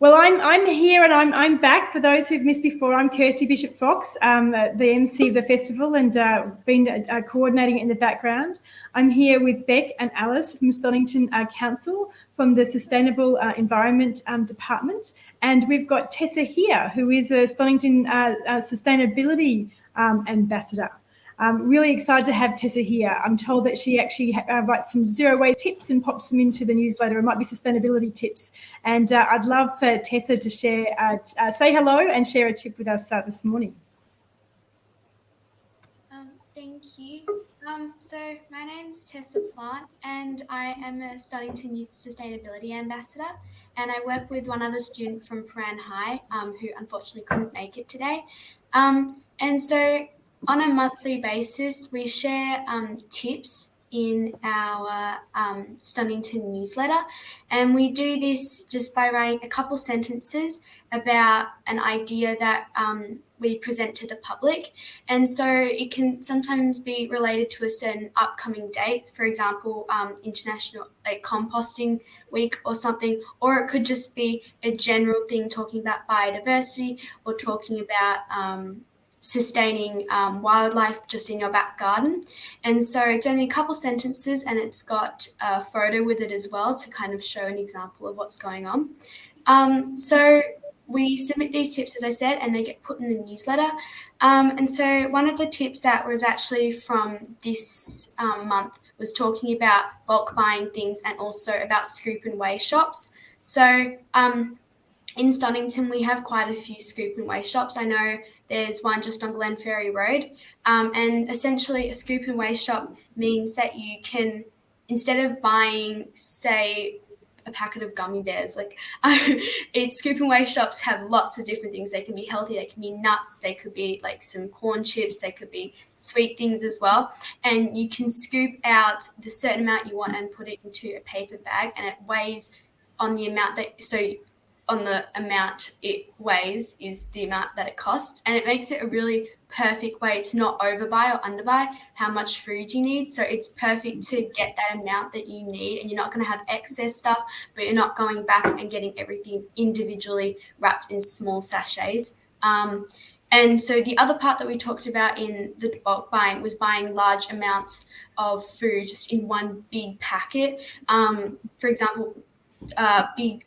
Well, I'm here and I'm back. For those who've missed before, I'm Kirsty Bishop-Fox, the MC of the festival, and been coordinating it in the background. I'm here with Beck and Alice from Stonnington Council, from the Sustainable Environment Department, and we've got Tessa here, who is a Stonnington Sustainability Ambassador. I'm really excited to have Tessa here. I'm told that she actually writes some zero waste tips and pops them into the newsletter. It might be sustainability tips. And I'd love for Tessa to share, say hello and share a tip with us this morning. Thank you. So my name's Tessa Plant, and I am a Stonnington Youth Sustainability Ambassador, and I work with one other student from Paran High who unfortunately couldn't make it today. And so on a monthly basis, we share tips in our Stonnington newsletter, and we do this just by writing a couple sentences about an idea that we present to the public. And so it can sometimes be related to a certain upcoming date, for example, International Composting Week or something, or it could just be a general thing talking about biodiversity or talking about sustaining wildlife just in your back garden. And so it's only a couple sentences, and it's got a photo with it as well to kind of show an example of what's going on. So we submit these tips, as I said, and they get put in the newsletter. And so one of the tips that was actually from this month was talking about bulk buying things and also about scoop and weigh shops. So in Stonnington, we have quite a few scoop and weigh shops. I know there's one just on Glenferrie Road. And essentially a scoop and weigh shop means that you can, instead of buying, say, a packet of gummy bears, scoop and weigh shops have lots of different things. They can be healthy, they can be nuts, they could be like some corn chips, they could be sweet things as well. And you can scoop out the certain amount you want and put it into a paper bag, and it weighs on the amount it weighs is the amount that it costs, and it makes it a really perfect way to not overbuy or underbuy how much food you need. So it's perfect to get that amount that you need, and you're not going to have excess stuff, but you're not going back and getting everything individually wrapped in small sachets. And so the other part that we talked about in the bulk buying was buying large amounts of food just in one big packet. For example, big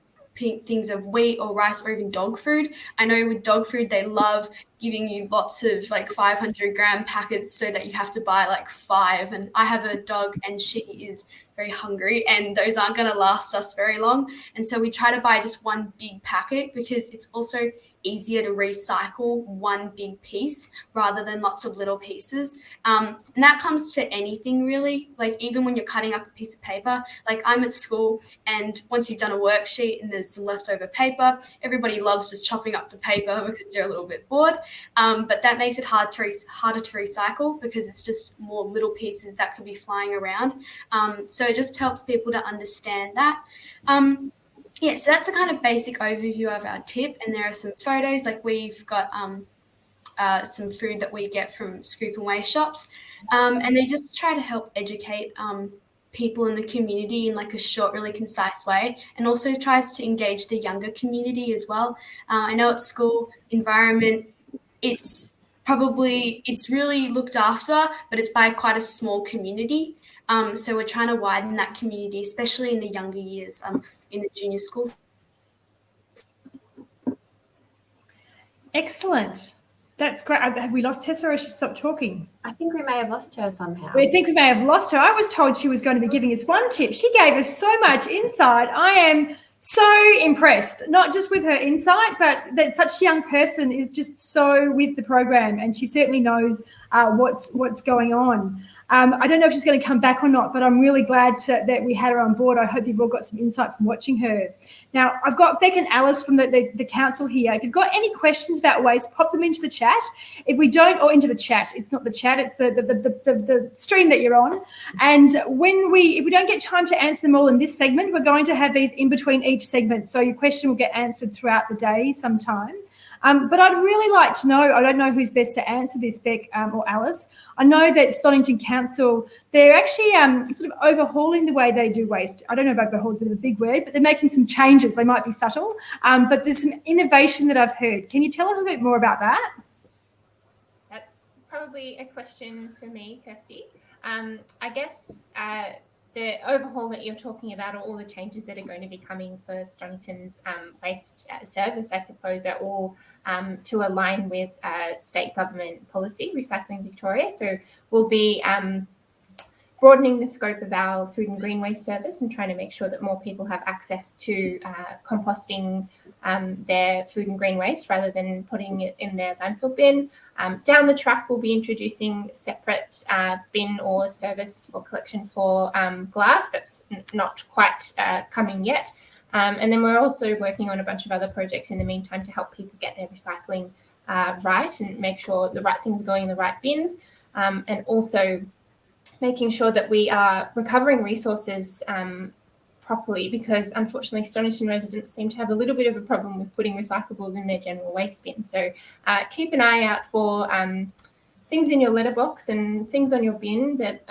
things of wheat or rice or even dog food. I know with dog food, they love giving you lots of 500-gram packets so that you have to buy 5. And I have a dog and she is very hungry, and those aren't going to last us very long. And so we try to buy just one big packet because it's also easier to recycle one big piece rather than lots of little pieces. And that comes to anything really, even when you're cutting up a piece of paper. I'm at school, and once you've done a worksheet and there's some leftover paper, everybody loves just chopping up the paper because they're a little bit bored. But that makes it harder to recycle because it's just more little pieces that could be flying around. So it just helps people to understand that. So that's a kind of basic overview of our tip, and there are some photos. We've got some food that we get from scoop and weigh shops, and they just try to help educate people in the community in a short, really concise way, and also tries to engage the younger community as well. I know at school environment, it's really looked after, but it's by quite a small community. So we're trying to widen that community, especially in the younger years, in the junior school. Excellent. That's great. Have we lost Tessa, or has she stopped talking? I think we may have lost her somehow. We think we may have lost her. I was told she was going to be giving us one tip. She gave us so much insight. I am so impressed, not just with her insight, but that such a young person is just so with the program, and she certainly knows what's going on. I don't know if she's going to come back or not, but I'm really glad that we had her on board. I hope you've all got some insight from watching her. Now, I've got Beck and Alice from the council here. If you've got any questions about waste, pop them into the chat. If we don't, or into the chat, it's not the chat, it's the stream that you're on. And if we don't get time to answer them all in this segment, we're going to have these in between each segment. So your question will get answered throughout the day sometime. But I'd really like to know, I don't know who's best to answer this, Beck or Alice. I know that Stonnington Council, they're actually sort of overhauling the way they do waste. I don't know if overhaul is a bit of a big word, but they're making some changes. They might be subtle, but there's some innovation that I've heard. Can you tell us a bit more about that? That's probably a question for me, Kirsty. I guess the overhaul that you're talking about, or all the changes that are going to be coming for Stonnington's waste service, I suppose, are all to align with state government policy, Recycling Victoria. So we'll be broadening the scope of our food and green waste service and trying to make sure that more people have access to composting their food and green waste rather than putting it in their landfill bin. Down the track, we'll be introducing separate bin or service for collection for glass. That's not quite coming yet. And then we're also working on a bunch of other projects in the meantime to help people get their recycling right and make sure the right things are going in the right bins, and also making sure that we are recovering resources properly, because unfortunately Stonnington residents seem to have a little bit of a problem with putting recyclables in their general waste bin. So keep an eye out for things in your letterbox and things on your bin that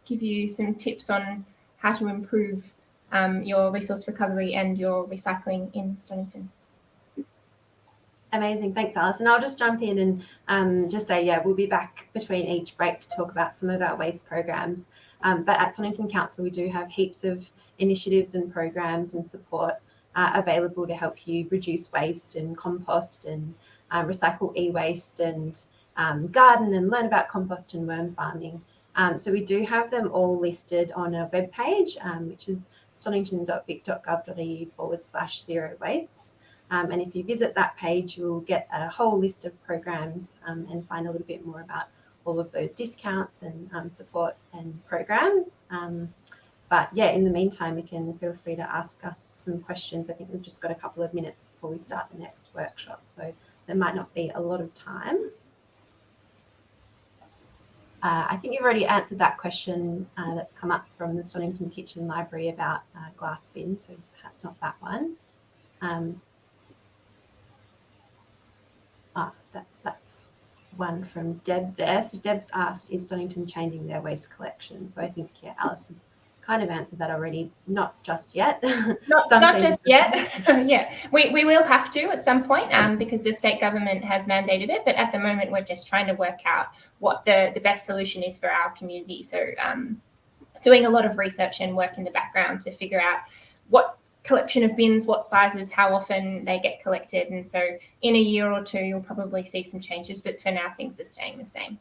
give you some tips on how to improve your resource recovery and your recycling in Stonnington. Amazing. Thanks, Alice. And I'll just jump in and just say, yeah, we'll be back between each break to talk about some of our waste programs. But at Stonnington Council, we do have heaps of initiatives and programs and support available to help you reduce waste and compost and recycle e-waste and garden and learn about compost and worm farming. So we do have them all listed on a webpage, which is stonington.vic.gov.au/zero waste. And if you visit that page, you'll get a whole list of programs and find a little bit more about all of those discounts and support and programs. But yeah, in the meantime, you can feel free to ask us some questions. I think we've just got a couple of minutes before we start the next workshop, so there might not be a lot of time. I think you've already answered that question that's come up from the Stonnington Kitchen Library about glass bins, so perhaps not that one. That's one from Deb there. So Deb's asked, is Stonnington changing their waste collection? So I think, yeah, Alice kind of answered that already. Not just yet. Not just yet. Yeah, we will have to at some point because the state government has mandated it. But at the moment, we're just trying to work out what the best solution is for our community. So doing a lot of research and work in the background to figure out what collection of bins, what sizes, how often they get collected. And so in a year or two, you'll probably see some changes. But for now, things are staying the same.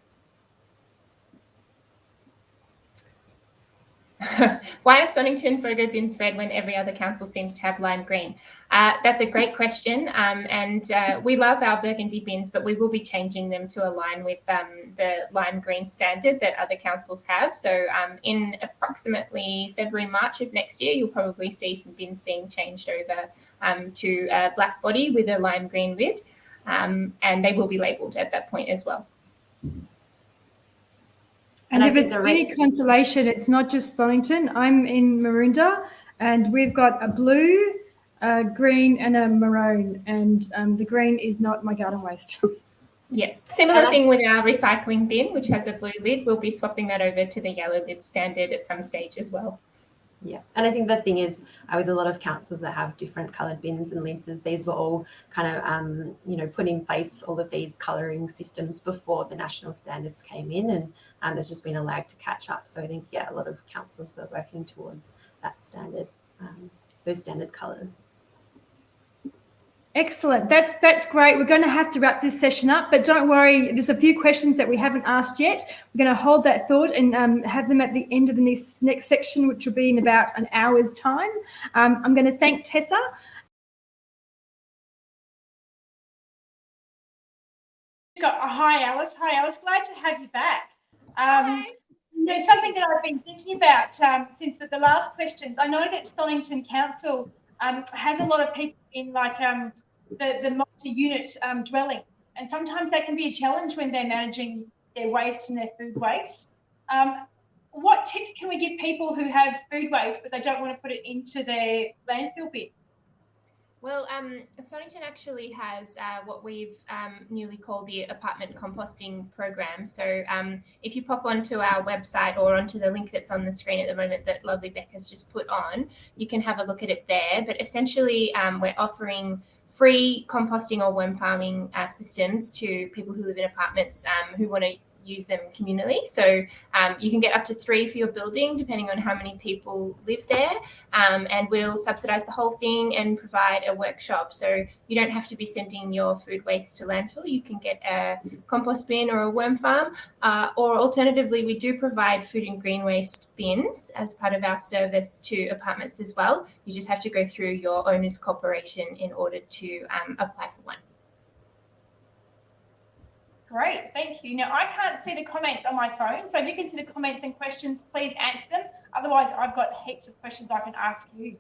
Why are Stonnington Fogo bins red when every other council seems to have lime green? That's a great question. And we love our burgundy bins, but we will be changing them to align with the lime green standard that other councils have. So in approximately February, March of next year, you'll probably see some bins being changed over to a black body with a lime green lid. And they will be labelled at that point as well. And if it's any consolation, it's not just Stonnington. I'm in Maroondah, and we've got a blue, a green, and a maroon. And the green is not my garden waste. Yeah, similar thing with our recycling bin, which has a blue lid. We'll be swapping that over to the yellow lid standard at some stage as well. Yeah, and I think the thing is with a lot of councils that have different coloured bins and lids, is these were all kind of, put in place, all of these colouring systems before the national standards came in, and there's just been a lag to catch up. So I think, yeah, a lot of councils are working towards that standard, those standard colours. Excellent. That's great. We're going to have to wrap this session up, but don't worry. There's a few questions that we haven't asked yet. We're going to hold that thought and have them at the end of the next section, which will be in about an hour's time. I'm going to thank Tessa. Hi, Alice. Hi, Alice. Glad to have you back. There's something that I've been thinking about since the last questions. I know that Stonnington Council has a lot of people in the multi-unit dwelling, and sometimes that can be a challenge when they're managing their waste and their food waste. What tips can we give people who have food waste but they don't want to put it into their landfill bin? Well, Stonnington actually has what we've newly called the apartment composting program. So if you pop onto our website or onto the link that's on the screen at the moment that lovely Becca's just put on, you can have a look at it there. But essentially, we're offering free composting or worm farming systems to people who live in apartments who want to use them communally. So you can get up to 3 for your building, depending on how many people live there. And we'll subsidise the whole thing and provide a workshop. So you don't have to be sending your food waste to landfill. You can get a compost bin or a worm farm. Or alternatively, we do provide food and green waste bins as part of our service to apartments as well. You just have to go through your owner's corporation in order to apply for one. Great, thank you. Now, I can't see the comments on my phone, so if you can see the comments and questions, please answer them. Otherwise, I've got heaps of questions I can ask you.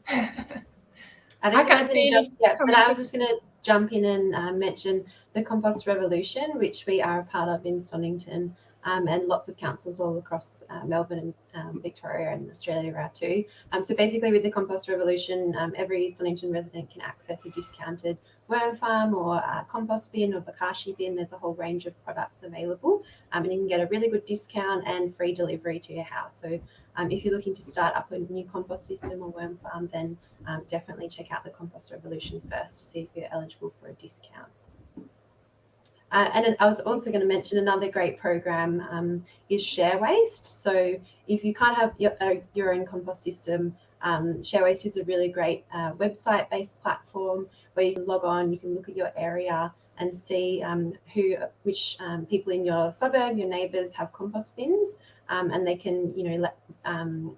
I can't see just yet, but I was just going to jump in and mention the Compost Revolution, which we are a part of in Stonnington, and lots of councils all across Melbourne and Victoria and Australia are too. So basically with the Compost Revolution, every Stonnington resident can access a discounted worm farm or a compost bin or bokashi bin. There's a whole range of products available, and you can get a really good discount and free delivery to your house. So if you're looking to start up a new compost system or worm farm, then definitely check out the Compost Revolution first to see if you're eligible for a discount. And I was also going to mention another great program is Share Waste. So if you can't have your own compost system, Share Waste is a really great website-based platform where you can log on, you can look at your area and see which people in your suburb, your neighbours have compost bins, and they can,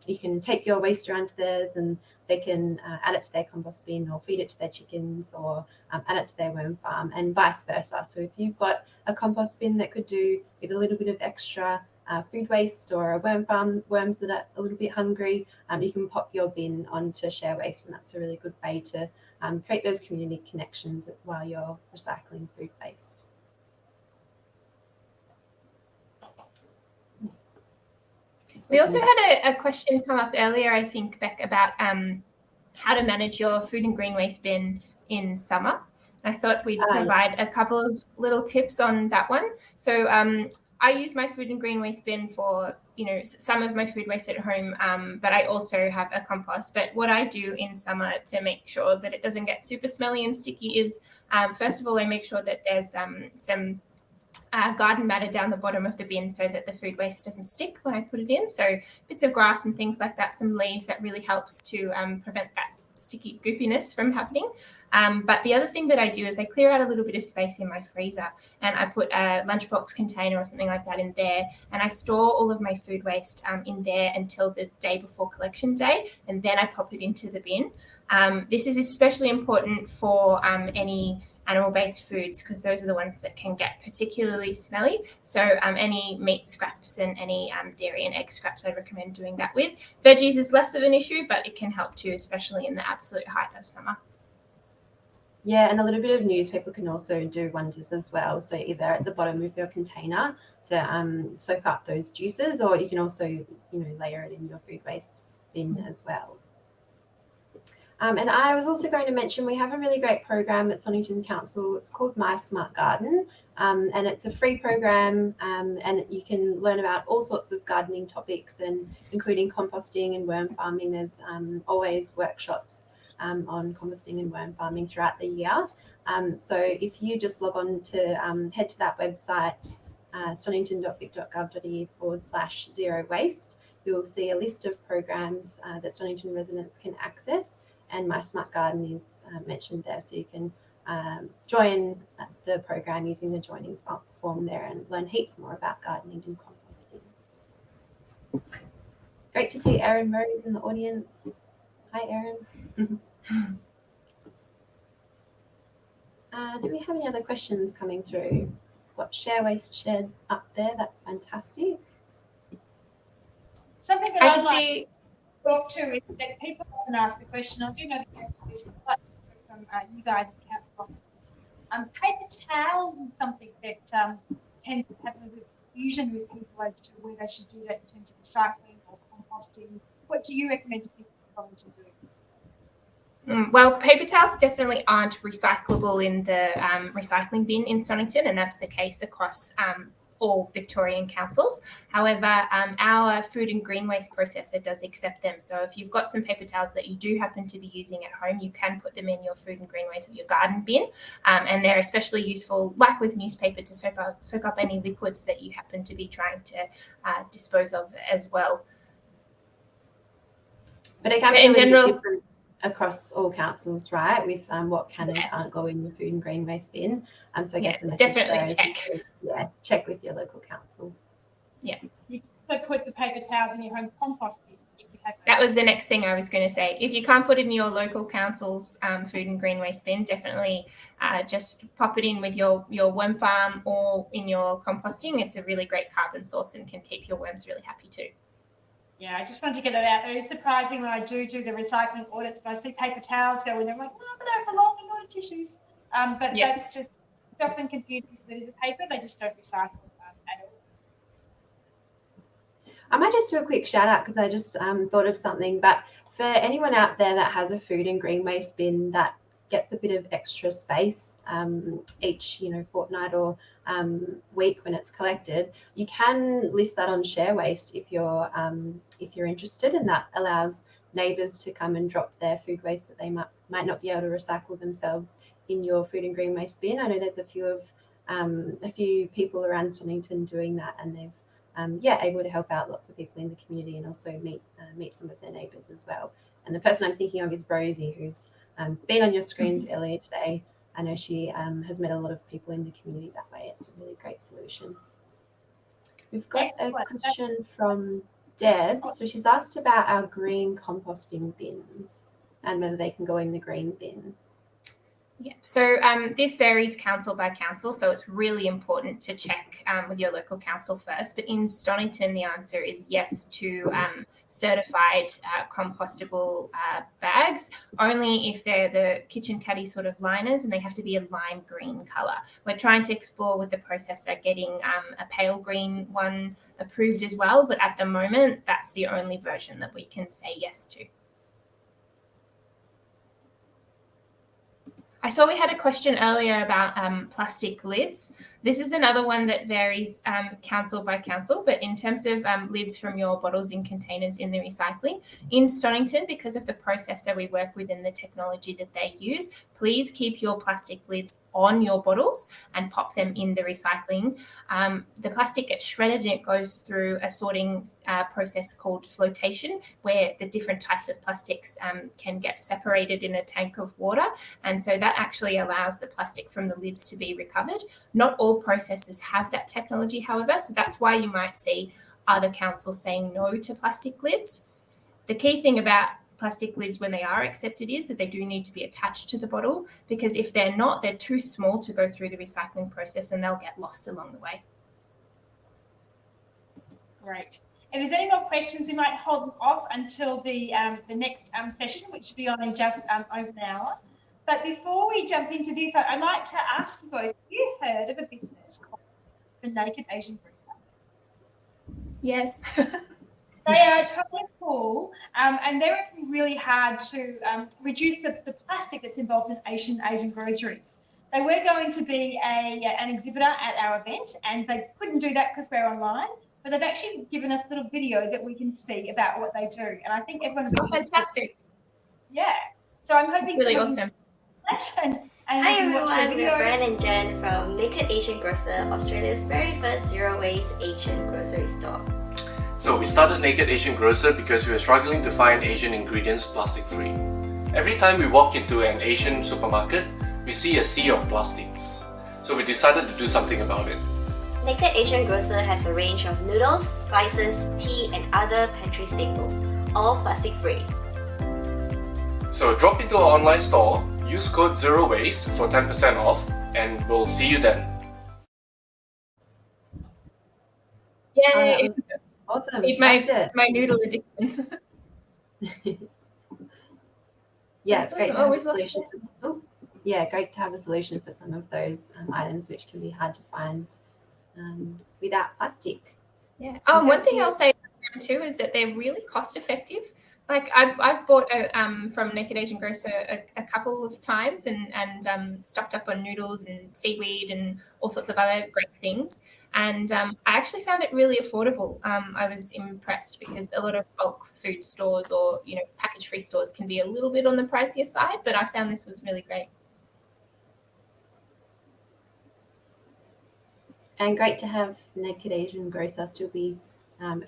you can take your waste around to theirs and they can add it to their compost bin or feed it to their chickens or add it to their worm farm and vice versa. So if you've got a compost bin that could do with a little bit of extra food waste or a worm farm, worms that are a little bit hungry, you can pop your bin onto Share Waste, and that's a really good way to create those community connections while you're recycling food waste. We also had a question come up earlier, I think, Beck, about how to manage your food and green waste bin in summer. I thought we'd provide a couple of little tips on that one. So I use my food and green waste bin for, some of my food waste at home, but I also have a compost. But what I do in summer to make sure that it doesn't get super smelly and sticky is, first of all, I make sure that there's some garden matter down the bottom of the bin so that the food waste doesn't stick when I put it in. So bits of grass and things like that, some leaves, that really helps to prevent that sticky goopiness from happening. But the other thing that I do is I clear out a little bit of space in my freezer and I put a lunchbox container or something like that in there, and I store all of my food waste in there until the day before collection day, and then I pop it into the bin. This is especially important for any animal-based foods because those are the ones that can get particularly smelly. So any meat scraps and any dairy and egg scraps, I'd recommend doing that with. Veggies is less of an issue, but it can help too, especially in the absolute height of summer. Yeah, and a little bit of newspaper can also do wonders as well. So either at the bottom of your container to soak up those juices, or you can also, layer it in your food waste bin as well. And I was also going to mention we have a really great program at Stonnington Council. It's called My Smart Garden, and it's a free program, and you can learn about all sorts of gardening topics, and including composting and worm farming. There's always workshops on composting and worm farming throughout the year. So if you just log on to head to that website, stonnington.vic.gov.au/zero waste, you'll see a list of programs that Stonnington residents can access. And My Smart Garden is mentioned there, so you can join the program using the joining form there and learn heaps more about gardening and composting. Great to see Erin Murray's in the audience. Hi, Erin. Do we have any other questions coming through? We've got Share Waste Shed up there. That's fantastic. Something that I I'd can like see. to talk to is that people often ask the question, I do know the answer to this, but I'd like to hear from you guys at council. Paper towels is something that tends to have a little bit of confusion with people as to where they should do that in terms of recycling or composting. What do you recommend to people to do? Well, paper towels definitely aren't recyclable in the recycling bin in Stonnington, and that's the case across all Victorian councils. However, our food and green waste processor does accept them. So if you've got some paper towels that you do happen to be using at home, you can put them in your food and green waste or your garden bin. And they're especially useful, like with newspaper, to soak up any liquids that you happen to be trying to dispose of as well. But it can be in general different across all councils, right? With what can and can't go in the food and green waste bin. So I guess definitely check with your local council. Yeah. You can also put the paper towels in your home compost bin. That was the next thing I was going to say. If you can't put it in your local council's food and green waste bin, definitely just pop it in with your worm farm or in your composting. It's a really great carbon source and can keep your worms really happy too. Yeah, I just wanted to get that out there. It's surprising when I do the recycling audits, but I see paper towels go in there. I'm like, no, but they're for long and not tissues. But that's just often confusing because it is a paper. They just don't recycle at all. I might just do a quick shout out because I just thought of something. But for anyone out there that has a food and green waste bin that gets a bit of extra space each, fortnight or week when it's collected, you can list that on Share Waste if you're interested, and that allows neighbours to come and drop their food waste that they might not be able to recycle themselves in your food and green waste bin. I know there's a few people around Stonnington doing that, and they've able to help out lots of people in the community and also meet some of their neighbours as well. And the person I'm thinking of is Rosie, who's been on your screens earlier today. I know she has met a lot of people in the community that way. It's a really great solution. We've got a question from Deb. So she's asked about our green composting bins and whether they can go in the green bin. Yeah, so this varies council by council, so it's really important to check with your local council first. But in Stonnington, the answer is yes to certified compostable bags, only if they're the kitchen caddy sort of liners, and they have to be a lime green colour. We're trying to explore with the processor getting a pale green one approved as well, but at the moment, that's the only version that we can say yes to. I saw we had a question earlier about plastic lids. This is another one that varies council by council, but in terms of lids from your bottles and containers in the recycling, in Stonnington, because of the processor we work with and the technology that they use, please keep your plastic lids on your bottles and pop them in the recycling. The plastic gets shredded and it goes through a sorting process called flotation, where the different types of plastics can get separated in a tank of water. And so that actually allows the plastic from the lids to be recovered. Not all processors have that technology, however, so that's why you might see other councils saying no to plastic lids. The key thing about plastic lids when they are accepted is that they do need to be attached to the bottle, because if they're not, they're too small to go through the recycling process and they'll get lost along the way. Great. If there's any more questions, we might hold them off until the next session, which will be on in just over an hour. But before we jump into this, I'd like to ask you both, have you heard of a business called the Naked Asian Grocer? Yes. They are totally cool, and they're working really hard to reduce the plastic that's involved in Asian groceries. They were going to be an exhibitor at our event, and they couldn't do that because we're online, but they've actually given us a little video that we can see about what they do. And I think everyone... Oh, fantastic. Yeah. So I'm hoping... Really awesome. Hi everyone, we're Bren and Jen from Naked Asian Grocer, Australia's very first zero-waste Asian grocery store. So we started Naked Asian Grocer because we were struggling to find Asian ingredients plastic-free. Every time we walk into an Asian supermarket, we see a sea of plastics. So we decided to do something about it. Naked Asian Grocer has a range of noodles, spices, tea and other pantry staples, all plastic-free. So drop into our online store, use code ZEROWASTE for 10% off, and we'll see you then. Yay! Awesome. My noodle addiction. Yeah, it's great to have a solution. Great to have a solution for some of those items which can be hard to find without plastic. Yeah. One thing I'll say about them too is that they're really cost effective. Like I've bought from Naked Asian Grocer a couple of times and stocked up on noodles and seaweed and all sorts of other great things. And I actually found it really affordable. I was impressed because a lot of bulk food stores or package free stores can be a little bit on the pricier side, but I found this was really great. And great to have Naked Asian Grocer still be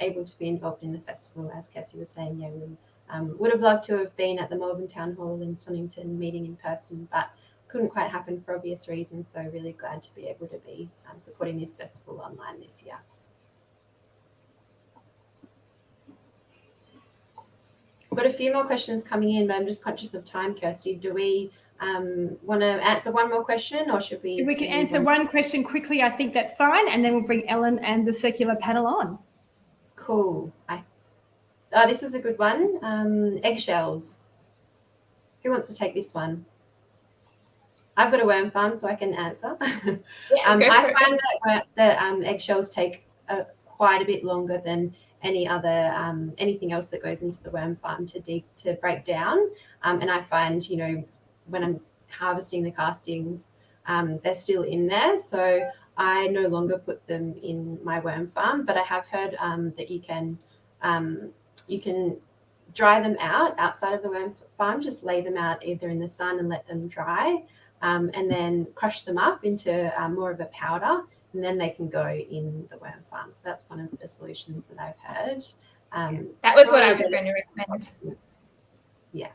able to be involved in the festival. As Cassie was saying, yeah, we would have loved to have been at the Melbourne Town Hall in Stonnington meeting in person, but couldn't quite happen for obvious reasons. So really glad to be able to be supporting this festival online this year. I've got a few more questions coming in, but I'm just conscious of time, Kirsty. Do we want to answer one more question, or should we? If we can answer one question quickly, I think that's fine, and then we'll bring Ellen and the circular panel on. Cool. This is a good one. Eggshells. Who wants to take this one? I've got a worm farm, so I can answer. Yeah, I find that eggshells take quite a bit longer than any other anything else that goes into the worm farm to break down. And I find, when I'm harvesting the castings, they're still in there. So I no longer put them in my worm farm, but I have heard that you can dry them outside of the worm farm, just lay them out either in the sun and let them dry, and then crush them up into more of a powder, and then they can go in the worm farm. So that's one of the solutions that I've heard. That was what I was going to recommend. Yeah.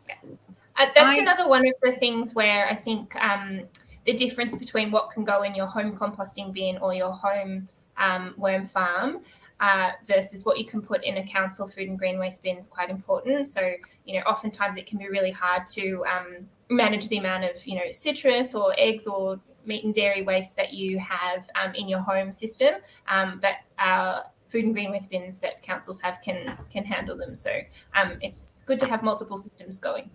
That's another one of the things where I think the difference between what can go in your home composting bin or your home worm farm versus what you can put in a council food and green waste bin is quite important. So, oftentimes it can be really hard to manage the amount of, citrus or eggs or meat and dairy waste that you have in your home system. But food and green waste bins that councils have can handle them. So it's good to have multiple systems going.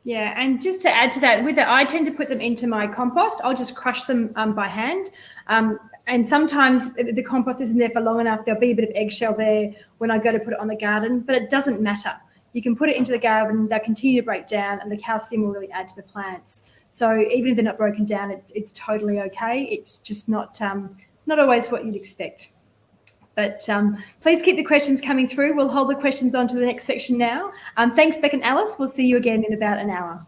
Yeah, and just to add to that, I tend to put them into my compost. I'll just crush them by hand. And sometimes the compost isn't there for long enough. There'll be a bit of eggshell there when I go to put it on the garden, but it doesn't matter. You can put it into the garden, they'll continue to break down, and the calcium will really add to the plants. So even if they're not broken down, it's totally okay. It's just not always what you'd expect. But please keep the questions coming through. We'll hold the questions on to the next section now. Thanks, Beck and Alice. We'll see you again in about an hour.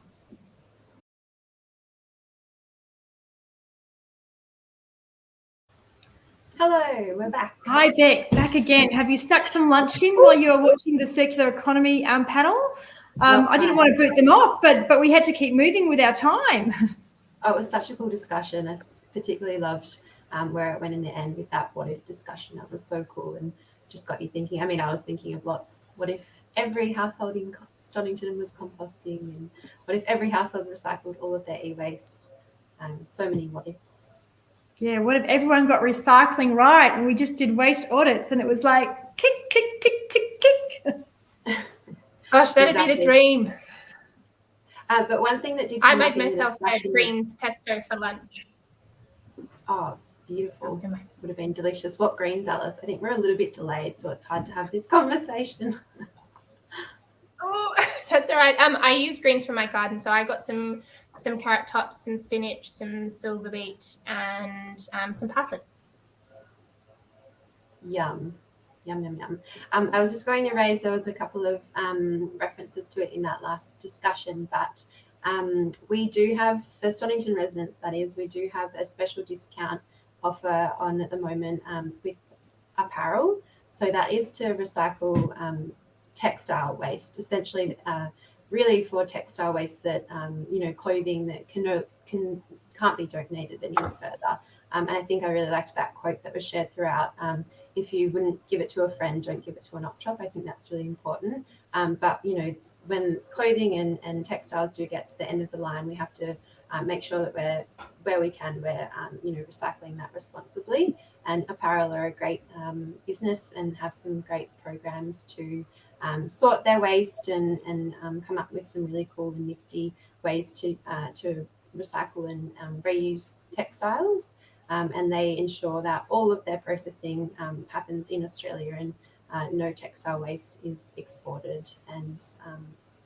Hello, we're back. Hi, Beck. Back again. Have you stuck some lunch in while you were watching the circular economy panel? I didn't want to boot them off, but we had to keep moving with our time. Oh, it was such a cool discussion. I particularly loved where it went in the end with that what if discussion. That was so cool and just got you thinking. I mean, I was thinking of lots. What if every household in Stonnington was composting, and what if every household recycled all of their e-waste? So many what ifs. Yeah, what if everyone got recycling right and we just did waste audits and it was like tick, tick, tick, tick, tick. Gosh, that'd be the dream. But one thing that did I made myself a greens pesto for lunch. Oh, beautiful. Would have been delicious. What greens, Alice? I think we're a little bit delayed, so it's hard to have this conversation. Oh, that's all right. I use greens from my garden, so I got some carrot tops, some spinach, some silver beet, and some parsley. Yum. Yum, yum, yum. I was just going to raise, there was a couple of references to it in that last discussion, but we do have, for Stonnington residents, that is, we do have a special discount offer on at the moment with apparel. So that is to recycle textile waste, essentially really for textile waste that, clothing that can't be donated any further. And I think I really liked that quote that was shared throughout. If you wouldn't give it to a friend, don't give it to an op shop. I think that's really important. But, when clothing and textiles do get to the end of the line, we have to make sure that where we can, we're recycling that responsibly. And apparel are a great business and have some great programs to sort their waste and come up with some really cool and nifty ways to recycle and reuse textiles. And they ensure that all of their processing happens in Australia and no textile waste is exported and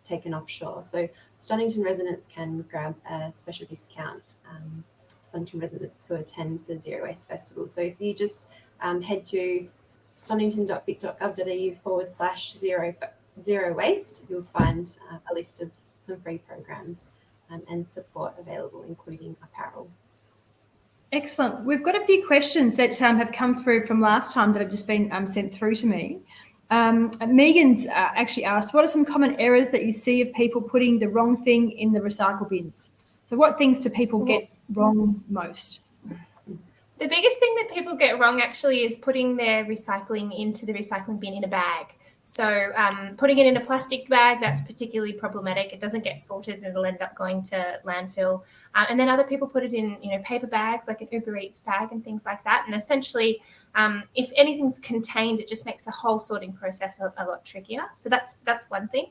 taken offshore. So Stonnington residents can grab a special discount, Stonnington residents who attend the Zero Waste Festival. So if you just head to stonnington.vic.gov.au/zero waste, you'll find a list of some free programs and support available, including apparel. Excellent. We've got a few questions that have come through from last time that have just been sent through to me. Megan's actually asked, what are some common errors that you see of people putting the wrong thing in the recycle bins? So what things do people get wrong most? The biggest thing that people get wrong actually is putting their recycling into the recycling bin in a bag. So putting it in a plastic bag, that's particularly problematic. It doesn't get sorted and it'll end up going to landfill. And then other people put it in, paper bags, like an Uber Eats bag and things like that. And essentially, if anything's contained, it just makes the whole sorting process a lot trickier. So that's one thing.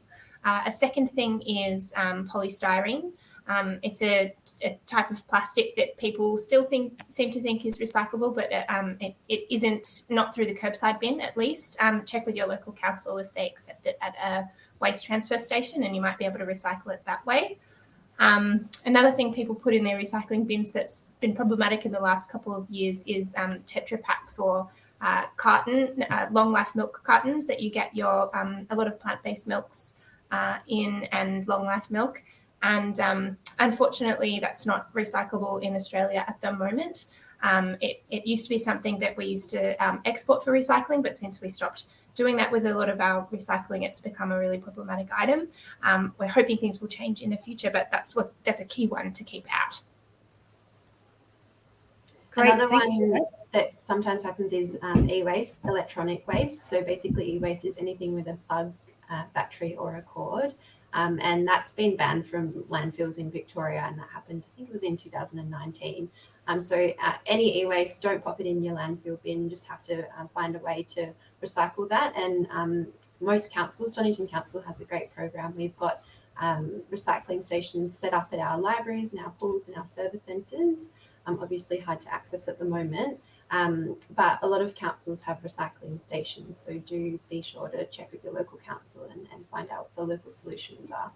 A second thing is polystyrene. It's a type of plastic that people still seem to think is recyclable, but it isn't, not through the curbside bin at least. Check with your local council if they accept it at a waste transfer station, and you might be able to recycle it that way. Another thing people put in their recycling bins that's been problematic in the last couple of years is Tetra Paks or long life milk cartons that you get your a lot of plant-based milks in, and long life milk. And unfortunately, that's not recyclable in Australia at the moment. It used to be something that we used to export for recycling, but since we stopped doing that with a lot of our recycling, it's become a really problematic item. We're hoping things will change in the future, but that's a key one to keep out. Great, another one that sometimes happens is e-waste, electronic waste. So basically, e-waste is anything with a plug, battery, or a cord. And that's been banned from landfills in Victoria, and that happened, I think it was in 2019. So any e-waste, don't pop it in your landfill bin, just have to find a way to recycle that. And most councils, Stonnington Council has a great program. We've got recycling stations set up at our libraries and our pools and our service centres. Obviously hard to access at the moment, but a lot of councils have recycling stations, so do be sure to check with your local council and find out what the local solutions are.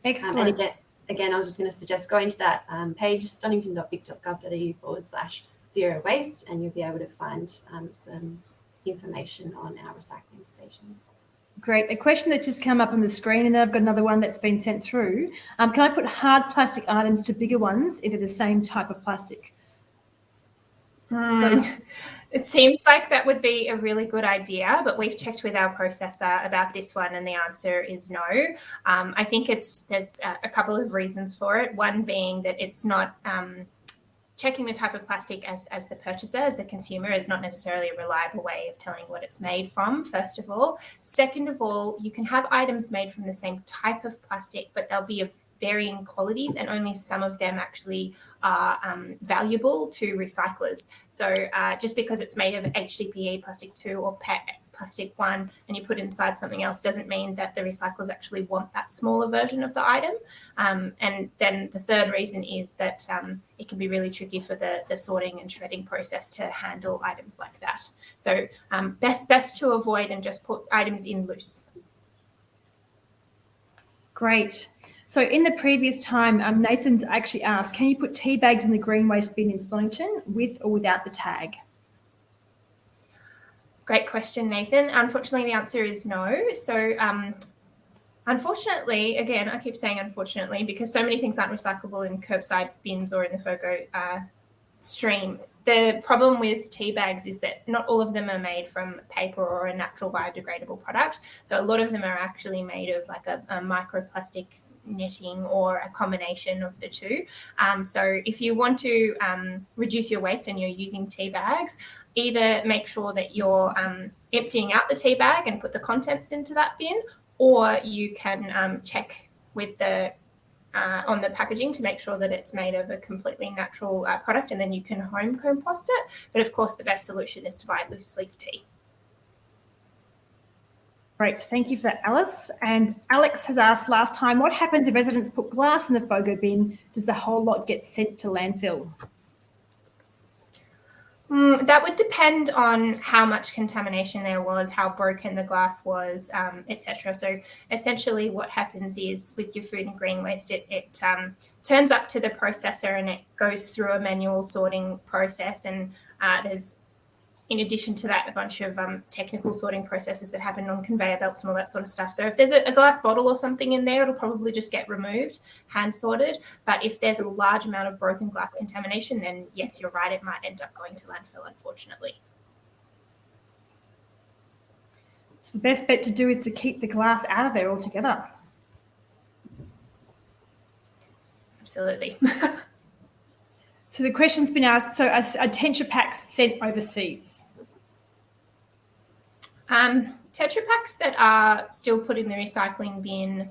Excellent. And again, I was just going to suggest going to that page, stonnington.vic.gov.au/zero waste, and you'll be able to find some information on our recycling stations. Great. A question that's just come up on the screen, and then I've got another one that's been sent through. Can I put hard plastic items to bigger ones if they're the same type of plastic? So it seems like that would be a really good idea, but we've checked with our processor about this one, and the answer is no. I think there's a couple of reasons for it. One being that it's not checking the type of plastic as the purchaser, as the consumer, is not necessarily a reliable way of telling what it's made from, first of all. Second of all, you can have items made from the same type of plastic, but they'll be of varying qualities, and only some of them actually are valuable to recyclers. So just because it's made of HDPE plastic 2 or PET plastic 1 and you put inside something else doesn't mean that the recyclers actually want that smaller version of the item. And then the third reason is that it can be really tricky for the sorting and shredding process to handle items like that. So best to avoid and just put items in loose. Great. So in the previous time, Nathan's actually asked, can you put tea bags in the green waste bin in Swellington with or without the tag? Great question, Nathan. Unfortunately, the answer is no. So unfortunately, again, I keep saying unfortunately because so many things aren't recyclable in curbside bins or in the Fogo stream. The problem with tea bags is that not all of them are made from paper or a natural biodegradable product. So a lot of them are actually made of like a microplastic netting or a combination of the two. So if you want to reduce your waste and you're using tea bags, either make sure that you're emptying out the tea bag and put the contents into that bin, or you can check with the on the packaging to make sure that it's made of a completely natural product, and then you can home compost it. But of course, the best solution is to buy loose leaf tea. Great, thank you for that, Alice. And Alex has asked last time, what happens if residents put glass in the Fogo bin? Does the whole lot get sent to landfill? That would depend on how much contamination there was, how broken the glass was, etc. So essentially what happens is with your food and green waste, it turns up to the processor and it goes through a manual sorting process, and there's, in addition to that, a bunch of technical sorting processes that happen on conveyor belts and all that sort of stuff. So if there's a glass bottle or something in there, it'll probably just get removed, hand sorted. But if there's a large amount of broken glass contamination, then yes, you're right, it might end up going to landfill, unfortunately. So the best bet to do is to keep the glass out of there altogether. Absolutely. So the question's been asked, so are Tetra Paks sent overseas? Tetra Paks that are still put in the recycling bin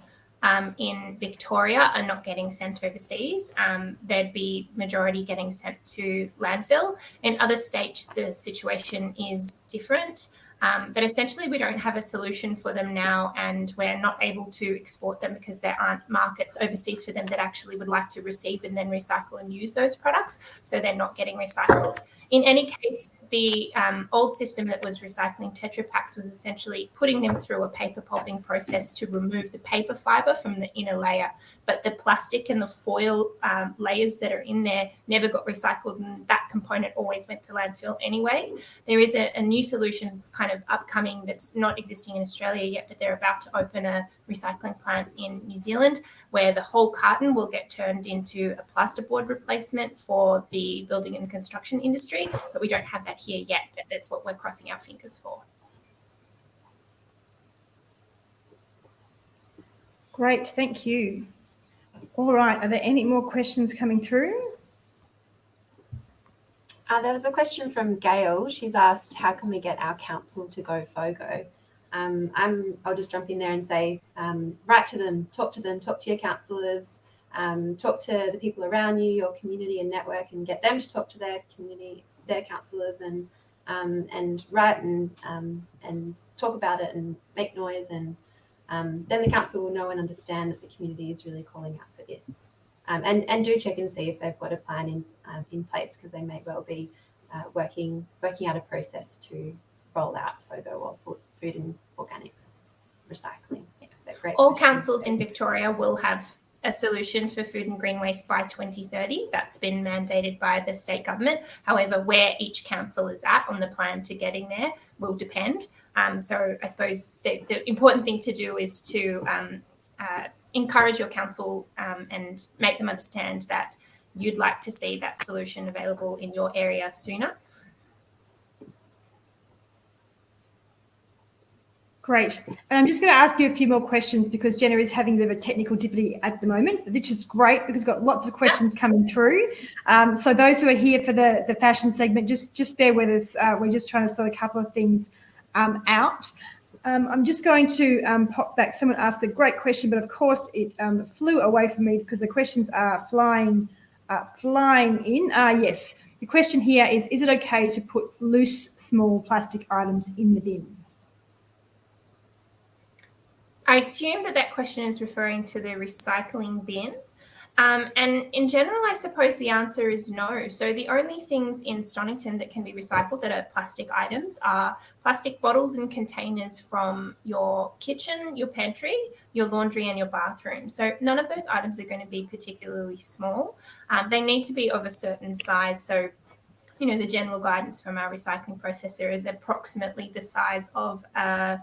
in Victoria are not getting sent overseas. There'd be majority getting sent to landfill. In other states, the situation is different. But essentially, we don't have a solution for them now, and we're not able to export them because there aren't markets overseas for them that actually would like to receive and then recycle and use those products. So they're not getting recycled. In any case, the old system that was recycling Tetra Paks was essentially putting them through a paper pulping process to remove the paper fiber from the inner layer. But the plastic and the foil layers that are in there never got recycled, and that component always went to landfill anyway. There is a new solution kind of upcoming that's not existing in Australia yet, but they're about to open a recycling plant in New Zealand where the whole carton will get turned into a plasterboard replacement for the building and construction industry. But we don't have that here yet, but that's what we're crossing our fingers for. Great, thank you. All right, are there any more questions coming through? There was a question from Gail. She's asked, how can we get our council to go Fogo? I'll just jump in there and say, write to them, talk to your councillors, talk to the people around you, your community and network, and get them to talk to their community, their councillors, and write and talk about it and make noise, and then the council will know and understand that the community is really calling out for this. And do check and see if they've got a plan in place, because they may well be working out a process to roll out Fogo or food and organics recycling. Yeah, great. All councils in Victoria will have a solution for food and green waste by 2030. That's been mandated by the state government. However, where each council is at on the plan to getting there will depend. So I suppose the important thing to do is to encourage your council and make them understand that you'd like to see that solution available in your area sooner. Great. And I'm just going to ask you a few more questions because Jenna is having a bit of a technical difficulty at the moment, which is great because we've got lots of questions coming through. So those who are here for the fashion segment, just bear with us. We're just trying to sort a couple of things out. I'm just going to pop back. Someone asked a great question, but of course it flew away from me because the questions are flying in. Yes, the question here is it okay to put loose, small plastic items in the bin? I assume that question is referring to the recycling bin. And in general, I suppose the answer is no. So the only things in Stonnington that can be recycled that are plastic items are plastic bottles and containers from your kitchen, your pantry, your laundry and your bathroom. So none of those items are going to be particularly small. They need to be of a certain size. So, you know, the general guidance from our recycling processor is approximately the size of a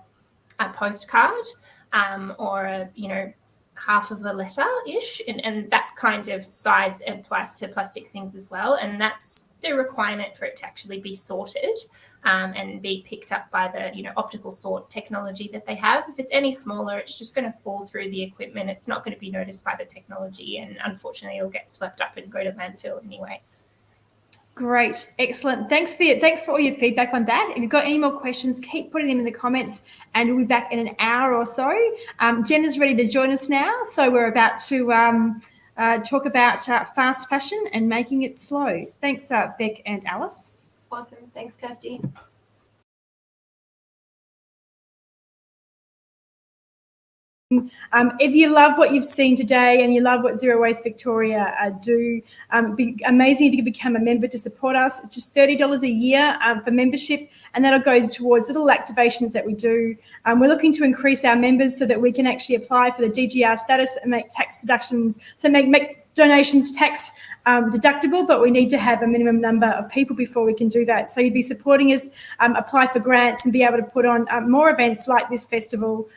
postcard or, half of a letter-ish, and that kind of size applies to plastic things as well. And that's the requirement for it to actually be sorted and be picked up by the, optical sort technology that they have. If it's any smaller, it's just going to fall through the equipment. It's not going to be noticed by the technology, and unfortunately, it'll get swept up and go to landfill anyway. Great, excellent. Thanks for all your feedback on that. If you've got any more questions, keep putting them in the comments, and we'll be back in an hour or so. Jenna's ready to join us now, so we're about to talk about fast fashion and making it slow. Thanks, Beck and Alice. Awesome. Thanks, Kirsty. If you love what you've seen today and you love what Zero Waste Victoria do, be amazing if you could become a member to support us. It's just $30 a year for membership, and that'll go towards little activations that we do. We're looking to increase our members so that we can actually apply for the DGR status and make tax deductions, so make donations tax deductible, but we need to have a minimum number of people before we can do that. So you'd be supporting us, apply for grants and be able to put on more events like this festival.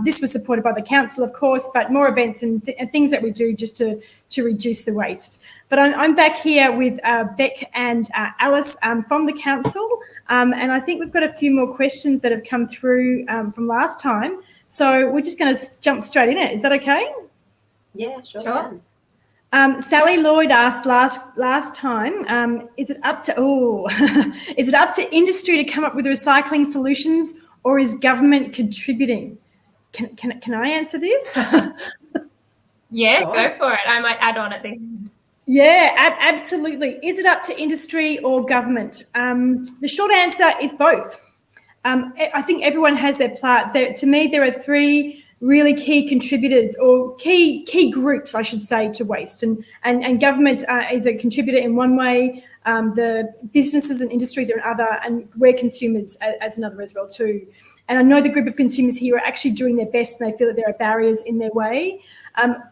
This was supported by the council, of course, but more events and things that we do just to reduce the waste. But I'm back here with Beck and Alice from the council, and I think we've got a few more questions that have come through from last time. So we're just going to jump straight in it. Is that okay? Yeah, sure. Sally Lloyd asked last time, is it up to is it up to industry to come up with recycling solutions, or is government contributing? Can I answer this? Yeah, Sure. Go for it. I might add on at the end. Yeah, absolutely. Is it up to industry or government? The short answer is both. I think everyone has their part. To me, there are three really key contributors, or key groups, I should say, to waste. And government is a contributor in one way, the businesses and industries are another, and we're consumers as another as well too. And I know the group of consumers here are actually doing their best, and they feel that there are barriers in their way.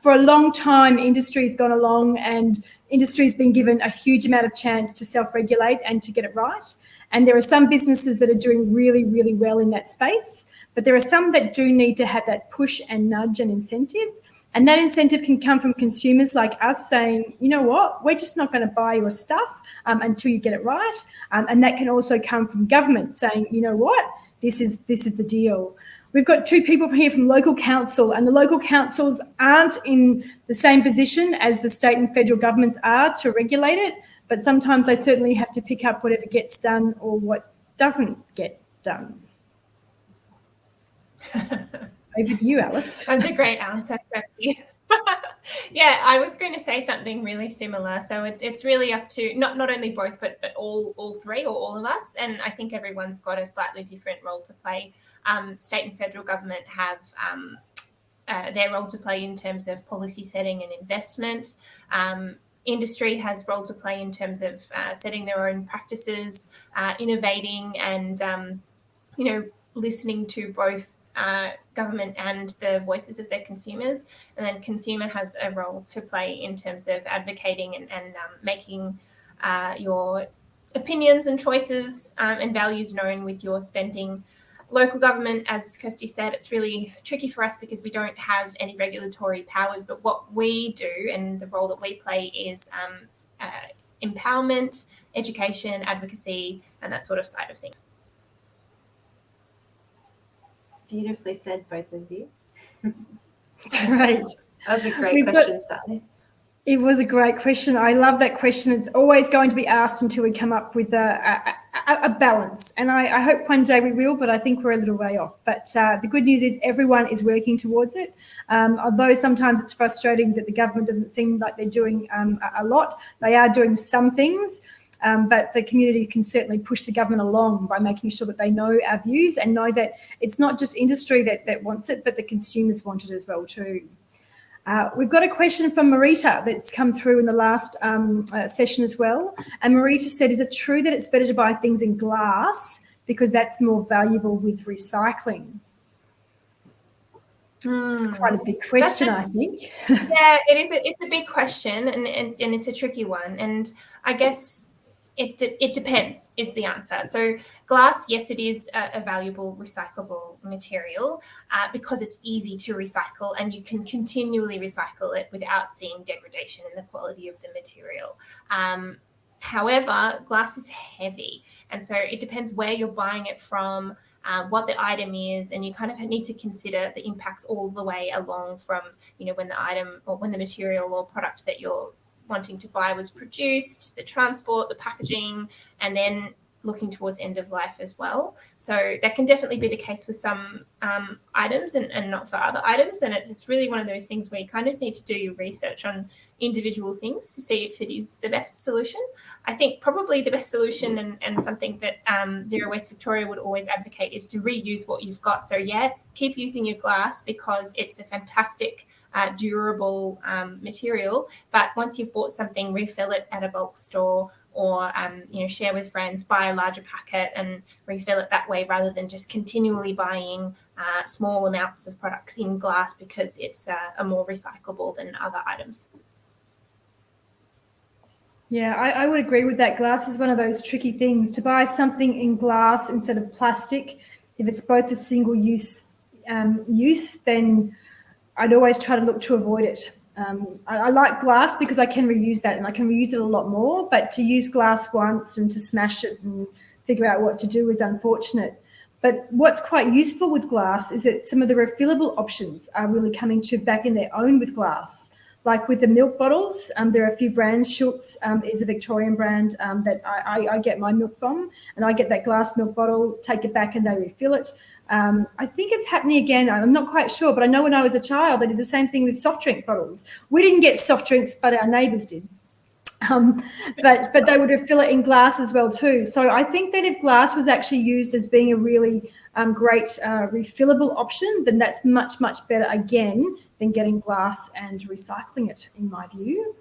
For a long time, industry's gone along, and industry's been given a huge amount of chance to self-regulate and to get it right. And there are some businesses that are doing really, really well in that space, but there are some that do need to have that push and nudge and incentive. And that incentive can come from consumers like us saying, you know what, we're just not going to buy your stuff until you get it right. And that can also come from government saying, you know what, this is the deal. We've got two people here from local council, and the local councils aren't in the same position as the state and federal governments are to regulate it, but sometimes they certainly have to pick up whatever gets done or what doesn't get done. Over to you, Alice. That's a great answer, Kirsty. Yeah, I was going to say something really similar. So it's really up to not only both, but all three, or all of us. And I think everyone's got a slightly different role to play. State and federal government have their role to play in terms of policy setting and investment. Industry has role to play in terms of setting their own practices, innovating, and listening to both government and the voices of their consumers. And then consumer has a role to play in terms of advocating and making your opinions and choices and values known with your spending. Local government, as Kirsty said, it's really tricky for us because we don't have any regulatory powers, but what we do and the role that we play is empowerment, education, advocacy, and that sort of side of things. Beautifully said, both of you. Great. That was a great question, Sally. It was a great question. I love that question. It's always going to be asked until we come up with a balance. And I hope one day we will, but I think we're a little way off. But the good news is everyone is working towards it. Although sometimes it's frustrating that the government doesn't seem like they're doing a lot. They are doing some things. But the community can certainly push the government along by making sure that they know our views and know that it's not just industry that wants it, but the consumers want it as well too. We've got a question from Marita that's come through in the last session as well. And Marita said, is it true that it's better to buy things in glass because that's more valuable with recycling? It's quite a big question, I think. Yeah, it is. It's a big question, and it's a tricky one. And I guess it depends is the answer. So glass, yes, it is a valuable recyclable material because it's easy to recycle and you can continually recycle it without seeing degradation in the quality of the material. However, glass is heavy, and so it depends where you're buying it from, what the item is, and you kind of need to consider the impacts all the way along from, when the item or when the material or product that you're wanting to buy was produced, the transport, the packaging, and then looking towards end of life as well. So that can definitely be the case with some items and not for other items. And it's just really one of those things where you kind of need to do your research on individual things to see if it is the best solution. I think probably the best solution and something that Zero Waste Victoria would always advocate is to reuse what you've got. So yeah, keep using your glass because it's a fantastic durable material, but once you've bought something, refill it at a bulk store or share with friends, buy a larger packet and refill it that way rather than just continually buying small amounts of products in glass because it's a more recyclable than other items. Yeah, I would agree with that. Glass is one of those tricky things. To buy something in glass instead of plastic, if it's both a single use, then I'd always try to look to avoid it. I like glass because I can reuse that and I can reuse it a lot more, but to use glass once and to smash it and figure out what to do is unfortunate. But what's quite useful with glass is that some of the refillable options are really coming to back in their own with glass. Like with the milk bottles, there are a few brands. Schultz is a Victorian brand that I get my milk from, and I get that glass milk bottle, take it back and they refill it. I think it's happening again. I'm not quite sure, but I know when I was a child, they did the same thing with soft drink bottles. We didn't get soft drinks, but our neighbours did. But they would refill it in glass as well too. So I think that if glass was actually used as being a really great refillable option, then that's much, much better again than getting glass and recycling it, in my view.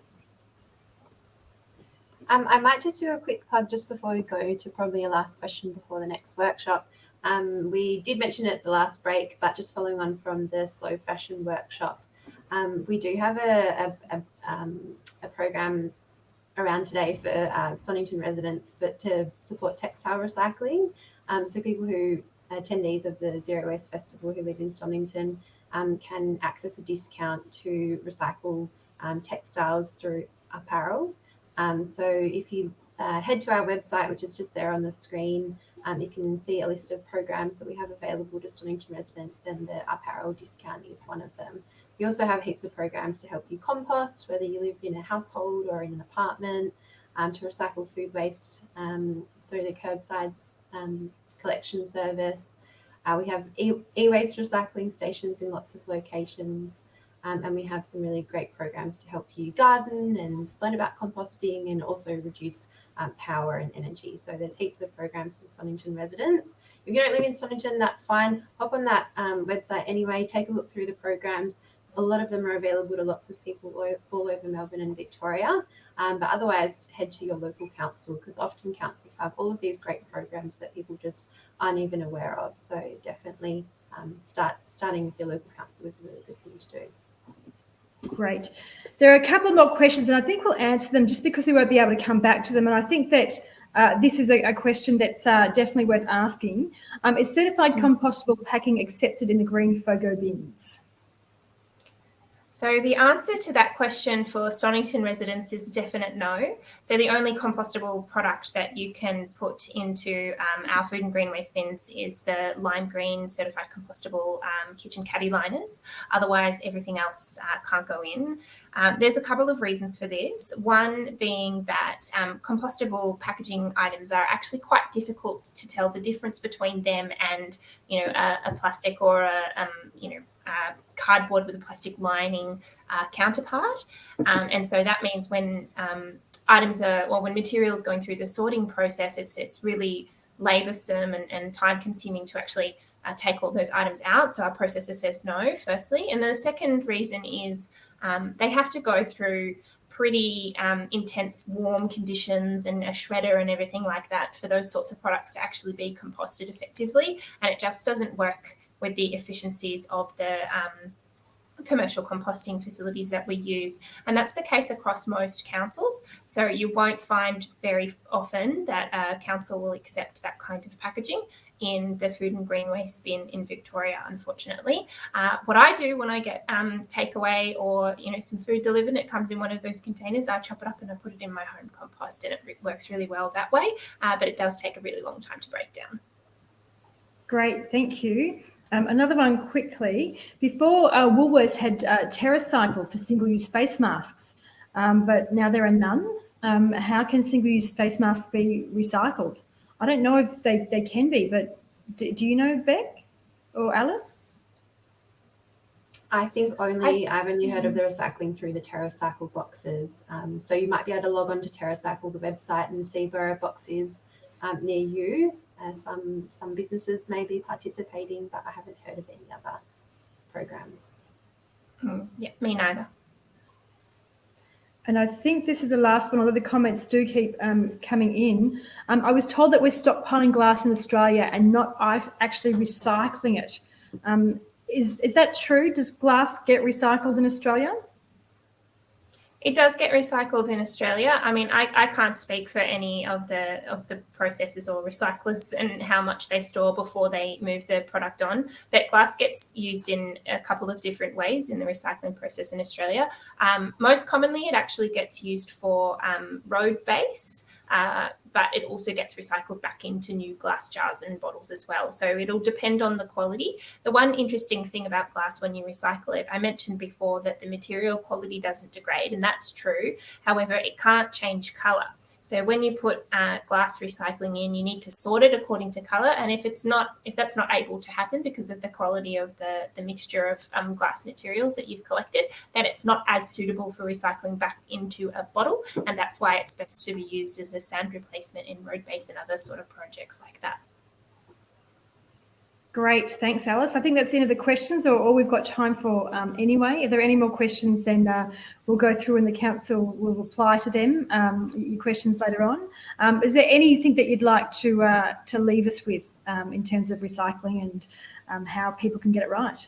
I might just do a quick plug just before we go to probably a last question before the next workshop. We did mention it at the last break, but just following on from the slow fashion workshop, we do have a program around today for Stonnington residents, but to support textile recycling. So people who attendees of the Zero Waste Festival who live in Stonnington can access a discount to recycle textiles through apparel. So if you head to our website, which is just there on the screen, you can see a list of programs that we have available to Stonnington residents, and the apparel discount is one of them. We also have heaps of programs to help you compost, whether you live in a household or in an apartment, to recycle food waste through the curbside collection service. We have e-waste recycling stations in lots of locations, and we have some really great programs to help you garden and learn about composting and also reduce power and energy. So there's heaps of programs for Stonnington residents. If you don't live in Stonnington, that's fine. Hop on that website anyway, take a look through the programs. A lot of them are available to lots of people all over Melbourne and Victoria, but otherwise head to your local council, because often councils have all of these great programs that people just aren't even aware of. So definitely starting with your local council is a really good thing to do. Great. There are a couple more questions, and I think we'll answer them just because we won't be able to come back to them. And I think that this is a question that's definitely worth asking. Is certified compostable packing accepted in the green Fogo bins? So the answer to that question for Stonnington residents is a definite no. So the only compostable product that you can put into our food and green waste bins is the lime green certified compostable kitchen caddy liners. Otherwise, everything else can't go in. There's a couple of reasons for this. One being that compostable packaging items are actually quite difficult to tell the difference between them and, a plastic or cardboard with a plastic lining counterpart. And so that means when when materials going through the sorting process, it's really laboursome and time consuming to actually take all those items out. So our processor says no, firstly. And the second reason is they have to go through pretty intense warm conditions and a shredder and everything like that for those sorts of products to actually be composted effectively. And it just doesn't work with the efficiencies of the commercial composting facilities that we use. And that's the case across most councils. So you won't find very often that a council will accept that kind of packaging in the food and green waste bin in Victoria, unfortunately. What I do when I get takeaway or some food delivered and it comes in one of those containers, I chop it up and I put it in my home compost, and it works really well that way. But it does take a really long time to break down. Great, thank you. Another one quickly. Before, Woolworths had TerraCycle for single-use face masks, but now there are none. How can single-use face masks be recycled? I don't know if they can be, but do you know, Beck or Alice? I've only heard of the recycling through the TerraCycle boxes. So you might be able to log on to TerraCycle, the website, and see where a box is near you. Some businesses may be participating, but I haven't heard of any other programs. Yeah, me neither. And I think this is the last one, although the comments do keep coming in. I was told that we're stockpiling glass in Australia and not actually recycling it. Is that true? Does glass get recycled in Australia? It does get recycled in Australia. I mean, I can't speak for any of the processors or recyclers and how much they store before they move the product on. But glass gets used in a couple of different ways in the recycling process in Australia. Most commonly, it actually gets used for road base, but it also gets recycled back into new glass jars and bottles as well. So it'll depend on the quality. The one interesting thing about glass when you recycle it, I mentioned before that the material quality doesn't degrade, and that's true. However, it can't change colour. So when you put glass recycling in, you need to sort it according to colour. And if that's not able to happen because of the quality of the mixture of glass materials that you've collected, then it's not as suitable for recycling back into a bottle. And that's why it's best to be used as a sand replacement in road base and other sort of projects like that. Great, thanks, Alice. I think that's the end of the questions, or all we've got time for anyway. If there are any more questions, then we'll go through and the council will reply to them, your questions later on. Is there anything that you'd like to leave us with in terms of recycling and how people can get it right?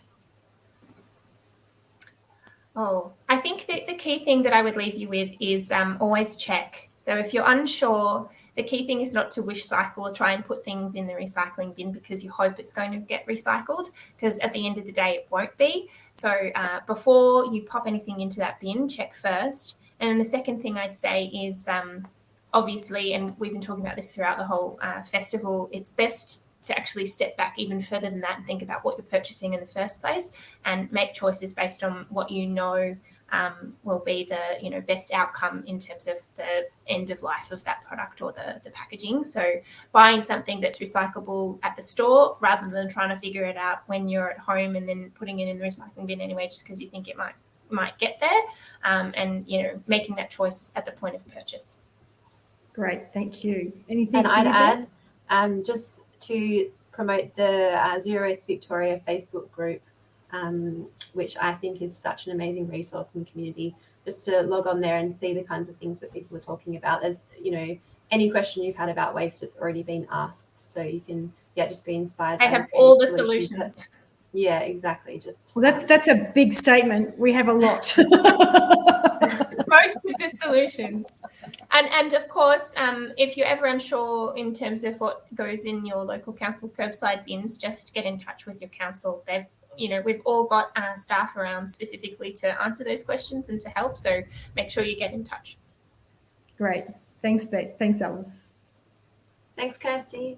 Oh, I think that the key thing that I would leave you with is always check. So if you're unsure, the key thing is not to wish cycle or try and put things in the recycling bin because you hope it's going to get recycled, because at the end of the day, it won't be. So before you pop anything into that bin, check first. And then the second thing I'd say is obviously, and we've been talking about this throughout the whole festival, it's best to actually step back even further than that and think about what you're purchasing in the first place and make choices based on what you know will be the best outcome in terms of the end of life of that product or the packaging. So buying something that's recyclable at the store rather than trying to figure it out when you're at home and then putting it in the recycling bin anyway just because you think it might get there, and making that choice at the point of purchase. Great, thank you. Anything? And I'd add just to promote the Zero Waste Victoria Facebook group, which I think is such an amazing resource in the community, just to log on there and see the kinds of things that people are talking about. As any question you've had about waste has already been asked, so you can just be inspired. I have all the solutions. Yeah, exactly. That's a big statement. We have a lot. Most of the solutions. And of course, if you're ever unsure in terms of what goes in your local council curbside bins, just get in touch with your council. We've all got staff around specifically to answer those questions and to help. So make sure you get in touch. Great. Thanks, Beck. Thanks, Alice. Thanks, Kirsty.